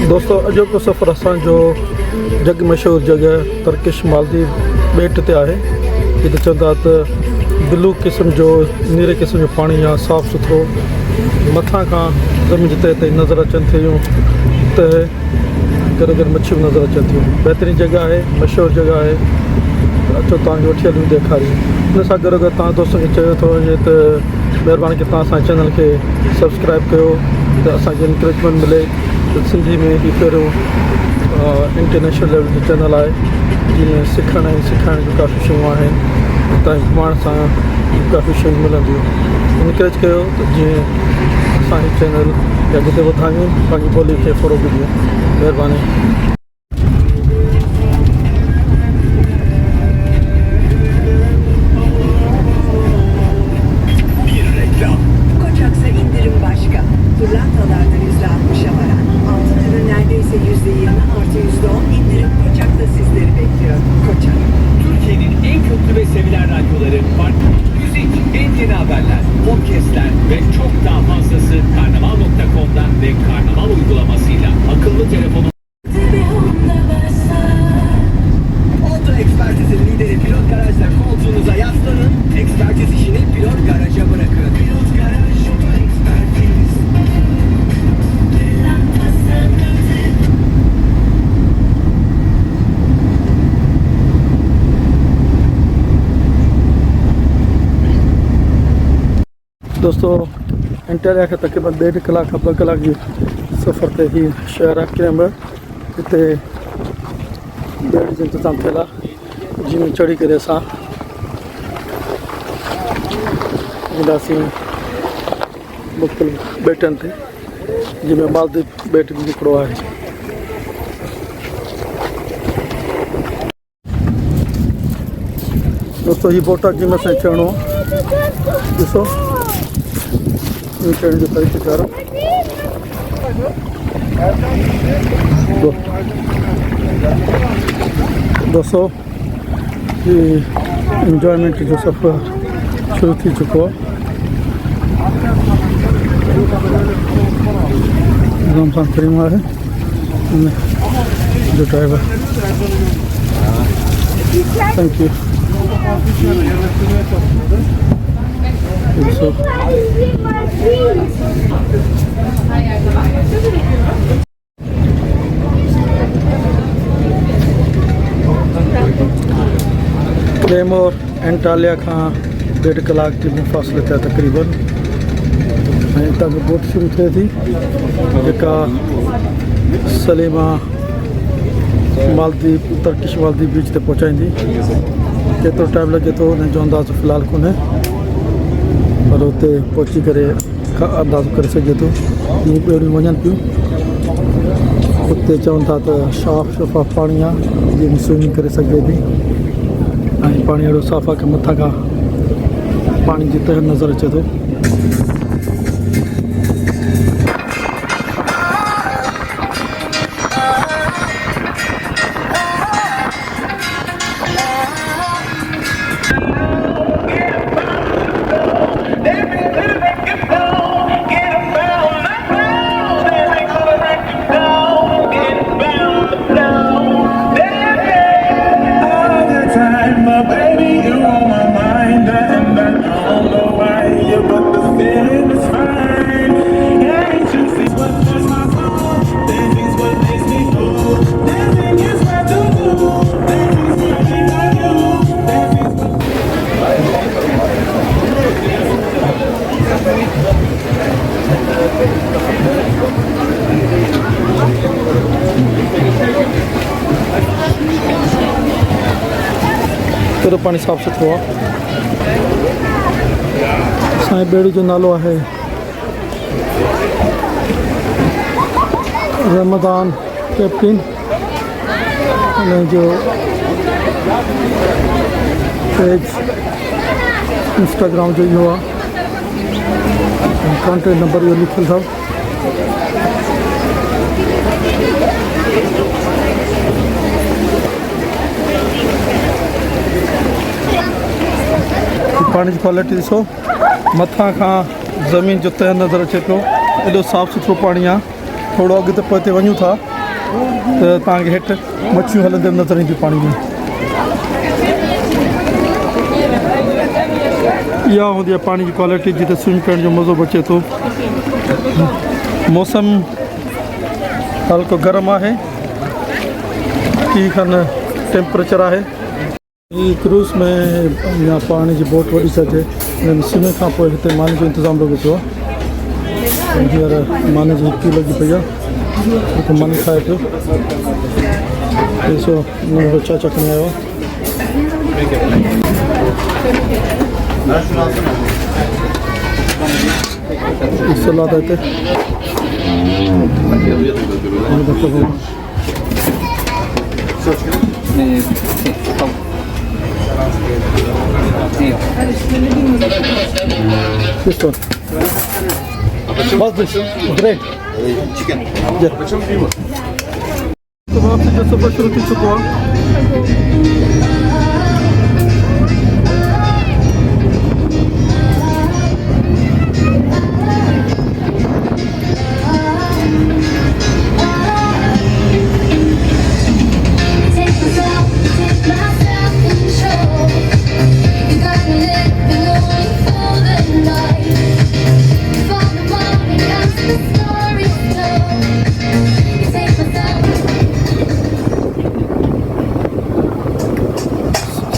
दोस्तों अॼोको सफ़र असांजो जग मशहूरु जॻह तरकिश मालदीव ॿेट ते आहे। जिते चवंदा त ब्लू क़िस्म जो नीरे क़िस्म जो पाणी आहे, साफ़ु सुथिरो, मथां खां ज़मीन जिते हिते नज़र अचनि थियूं त गॾो गॾु मच्छियूं नज़र अचनि थियूं। बहितरीनु जॻह आहे, मशहूरु जॻह आहे। अचो तव्हांखे वठी हलूं ॾेखारियूं। हिन सां गॾो गॾु तव्हां दोस्तनि खे चयो थो वञे त महिरबानी करे तव्हां असांजे चैनल खे सब्सक्राइब कयो त असांखे इंकरेजमेंट मिले। सिंधी में ही पहिरियों इंटरनेशनल लेवल जो चैनल आहे जिनमें सिखण ऐं सिखाइण जूं काफ़ी शयूं आहिनि। तव्हां घुमण सां काफ़ी शयूं मिलंदियूं। इनकरेज कयो त जीअं असांजो चैनल अॻिते वधायूं, पंहिंजी ॿोली खे फ़रोग़ ॾियूं। महिरबानी। Pırlantalardan %60'a varan altın ürün neredeyse %20 artı %10 indirim Koçak'ta sizleri bekliyor. Koçak. Türkiye'nin en köklü ve sevilen radyoları, müzik, en yeni haberler, podcastler ve çok daha fazlası Karnaval.com'da ve Karnaval uygulamasıyla akıllı telefonu. Auto Ekspertiz'in lideri Pilot Garaj'da koltuğunuza yaslanın. Ekspertiz işini Pilot Garaj'a bırakın. Pilot Garaj, Ekspertiz. दोस्तों एंटेरिया के तक़रीबन 1.5 कलाक 2 कलाक जी सफ़र ते ही शहर आहे कैम्बर। हिते बेड़ जो इंतज़ाम थियल आहे जिन चढ़ी करे असां ईंदासीं मुख़्तलिफ़ ॿेटनि ते, जंहिंमें मालदीव ॿेट बि हिकिड़ो आहे। दोस्तों ही बोट जिन में असांखे चढ़णो आहे। ॾिसो चढ़ने जो तरीक़ेकार दोस्तों ये इंजॉयमेंट जो सफ़र शुरू थी चुको है। जाम सां करीमा है जो driver. Thank you. Claymore Antilia का 1.5 कलाक के मुफ़ासिले ते तक़रीबन हितां जो बोट शुरू थिए थी जेका सलीमा मालदीव तरकिश मालदीव बीच ते पहुचाईंदी। केतिरो टाइम लॻे थो हुन जो अंदाज़ो फ़िलहालु कोन्हे, पर हुते पहुची करे अंदाज़ो करे सघे थो। हीअं ॿेड़ियूं वञनि पियूं, हुते चवनि था त साफ़ शफ़ाफ़ पाणी आहे जंहिंमें स्विमिंग करे सघिजे थी। ऐं पाणी अहिड़ो साफ़ आहे कि मथां खां पाणी जी तह नज़र अचे थो। केतिरो पाणी साफ़ु सुथिरो आहे। असांजे ॿेड़ी जो नालो आहे रमदान कैप्टन। हुन जो पेज इंस्टाग्राम जो इहो आहे, कॉन्टेक्ट नंबर इहो लिखियलु अथव। पानी की क्वालिटी ॾिसो, मथां खां ज़मीन जो तह नज़र अचे पियो। एॾो साफ़ु सुथिरो पाणी आहे। थोरो अॻिते पोइ ते वञूं था ਤਾਂ ਕਿ ਹੇਠ ਮੱਛੀ ਹਲਣ ਦੇ ਨਜ਼ਰ ਆਉਂਦੀ ਪਾਣੀ में या होंदी आहे पानी की क्वालिटी जिते स्विम करण जो मज़ो बचे थो मौसम हल्को गर्म आहे ठीक खन टेम्परेचर आहे ही क्रूज़ में या पानी जी बोट वठी सघे स्विमिंग खां पोइ हिते मानी जो इंतज़ाम लॻो पियो आहे हींअर मानी जी हिकु लॻी पई आहे हिते मानी खाए पियो ॾिसो नंढो चाचा खणी आयो आहे सलाद आहे हिते This one. What's this? Bread. Chicken. Yeah. तो वापसी का सफर शुरू हो चुका है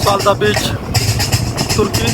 Salda Beach, Turkey.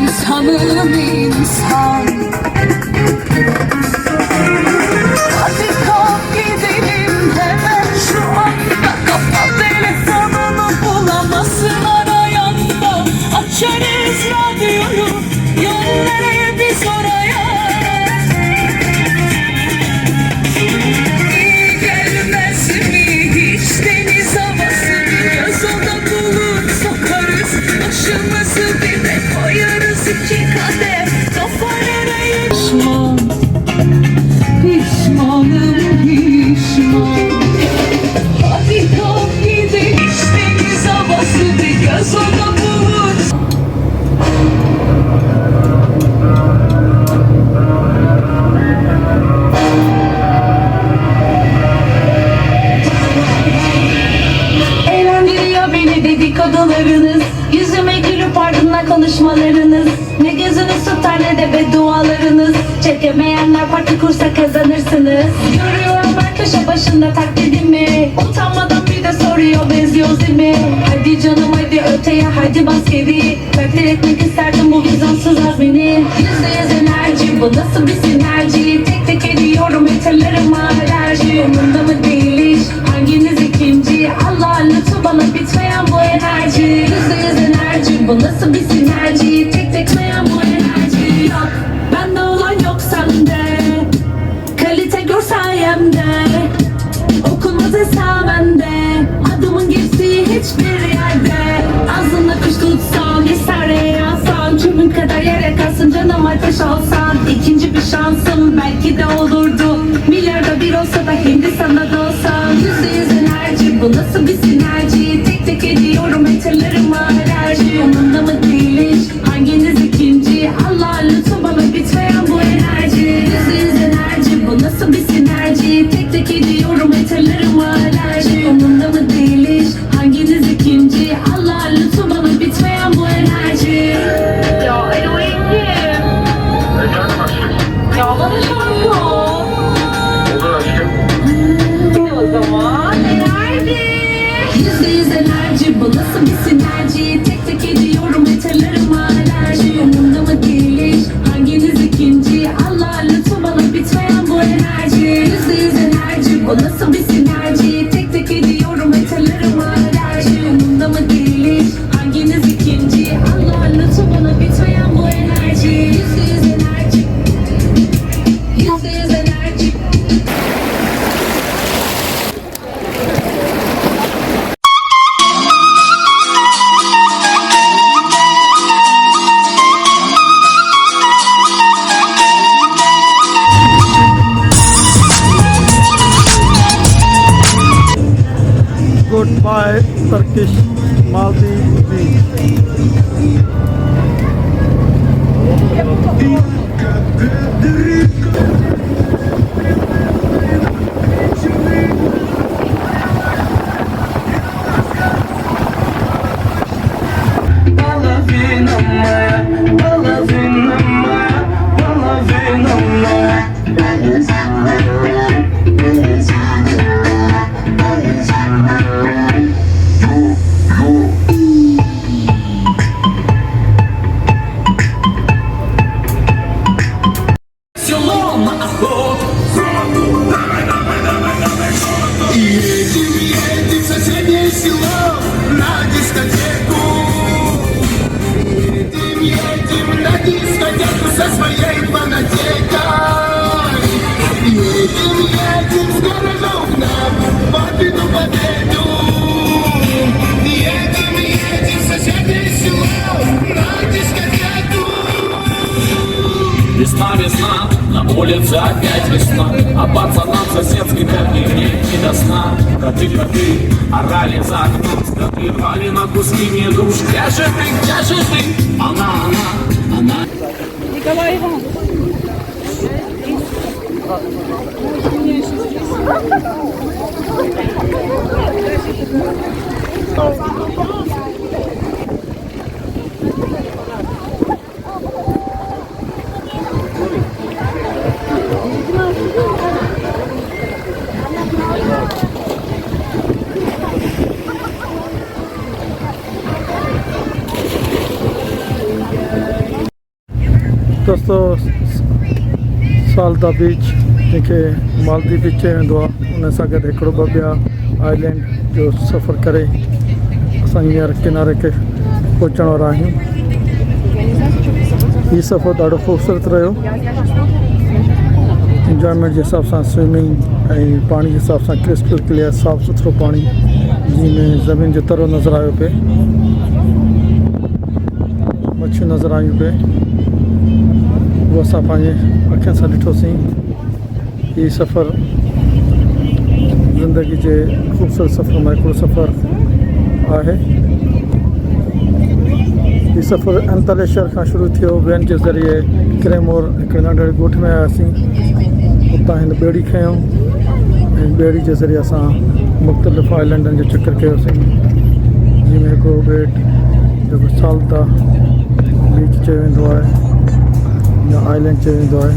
İnsanım insan. Hadi kalk gidelim hemen şu anda. Kapat telefonunu bulamasın arayan da. Açarız radyoyu yolları biz oraya. İyi gelmez mi hiç deniz havası? Göz oda bulur sokarız başımızı dibe koyarız. İki kadeh kafalara pişman, pişmanım pişman. Hadi kalk gidelim deniz havası bir göz oda bulur. Eğlendiriyor beni dedikodularınız. Yüzüme gülüp ardından konuşmalarınız. Ne gözünüz tutar ne de beddualarınız. Çekemeyenler parti kursa kazanırsınız. Görüyorum ben köşe başında taklidimi. Utanmadan bir de soruyor benziyoruz değil mi? Hadi canım hadi öteye hadi bas geri. Takdir etmek isterdim bu vizyonsuz azmini. %100 enerji bu nasıl bir sinerji? Tek tek ediyorum hatırlarıma alerji. Umurumda mı değil iş? Hanginiz ikinci? Allah lütfu bana bitmeyen bu enerji. %100 enerji bu nasıl bir sinerji? Tek tek etmeyen bu enerji yok. Bende olan yok sende. Kalite gör sayemde. Okunmaz esamende. Adımın geçtiği hiçbir yerde. Ağzında kuş tutsan, esare yazsan. Tümün kadar yere kalsın canım ateş olsan. İkinci bir şansım belki de olurdu. Milyarda bir olsa da Hindistan'da da olsam. %100 enerji bu nasıl bir sinerji? Tek tek ediyorum hatırlarıma alerji. Umurumda mı değil iş? Hanginiz ikinci? Allah lütfu bana bitmeyen bu enerji. %100 enerji bu nasıl bir sinerji? Tek tek ediyorum hatırlarıma alerji. Umurumda mı değil iş? Hanginiz ikinci? Allah lütfu bana bitmeyen bu enerji. Ya Eloğlu'yum. Ya bana şarkı o. Olur aşkım. O zaman enerji. %100 enerji bu nasıl bir sinerji? Tek tek ediyorum hatırlarıma alerji. Umurumda mı değil iş? Hanginiz ikinci? Allah lütfu bana bitmeyen bu enerji. %100 enerji bu nasıl bir sinerji? Good bye Turkish Maldives beach. Половина моя, половина моя, половина моя. Село на охоту. Едем в соседнее село на дискотеку. Едем на дискотеку со своей фанатекой. Едем с гаражом на победу, победу. Едем в соседнее село на дискотеку. Весна, весна, на улице опять весна, а пацанам соседский коты мне не до сна. Коты, орали за окном, коты рвали на куски мне душ. Где же ты, она. Николай Иванович. दोस्तों सालदा बीच जैसे मालदीव बीच वेंदो आहे उन सां गॾु हिकिड़ो ॿ ॿिया आइलैंड जो सफ़र करे असां हींअर किनारे के पहुचण वारा आहियूं। हीउ सफ़र ॾाढो ख़ूबसूरत रहियो। इंजॉयमेंट जे हिसाब सां स्विमिंग ऐं पाणी जे हिसाब सां क्रिस्टल क्लियर साफ़ सुथिरो पाणी जंहिंमें ज़मीन जो तरो नज़र आयो पिए, मच्छियूं नज़र आयूं पिए, वो असां पंहिंजे अखियुनि सां ॾिठोसीं। हीउ सफ़र ज़िंदगी जे ख़ूबसूरत सफ़र में हिकिड़ो सफ़र आहे। हीउ सफ़र अंतलेश्वर खां शुरू थियो, वेन जे ज़रिए क्रेमोर हिकिड़े नंढड़े ॻोठ में आयासीं। उतां हिन ॿेड़ी खयों ऐं ॿेड़ी जे ज़रिए असां मुख़्तलिफ़ आइलैंडनि जो चकर कयोसीं, जंहिंमें हिकिड़ो ॿेट जेको सालदा बीच चयो वेंदो आहे या आइलैंड चयो वेंदो आहे,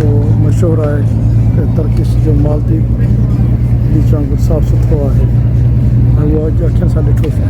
उहो मशहूरु आहे टर्किश जो मालदीव बीच वांगुरु साफ़ु सुथिरो आहे ऐं उहो अॼु अखियुनि सां ॾिठोसीं।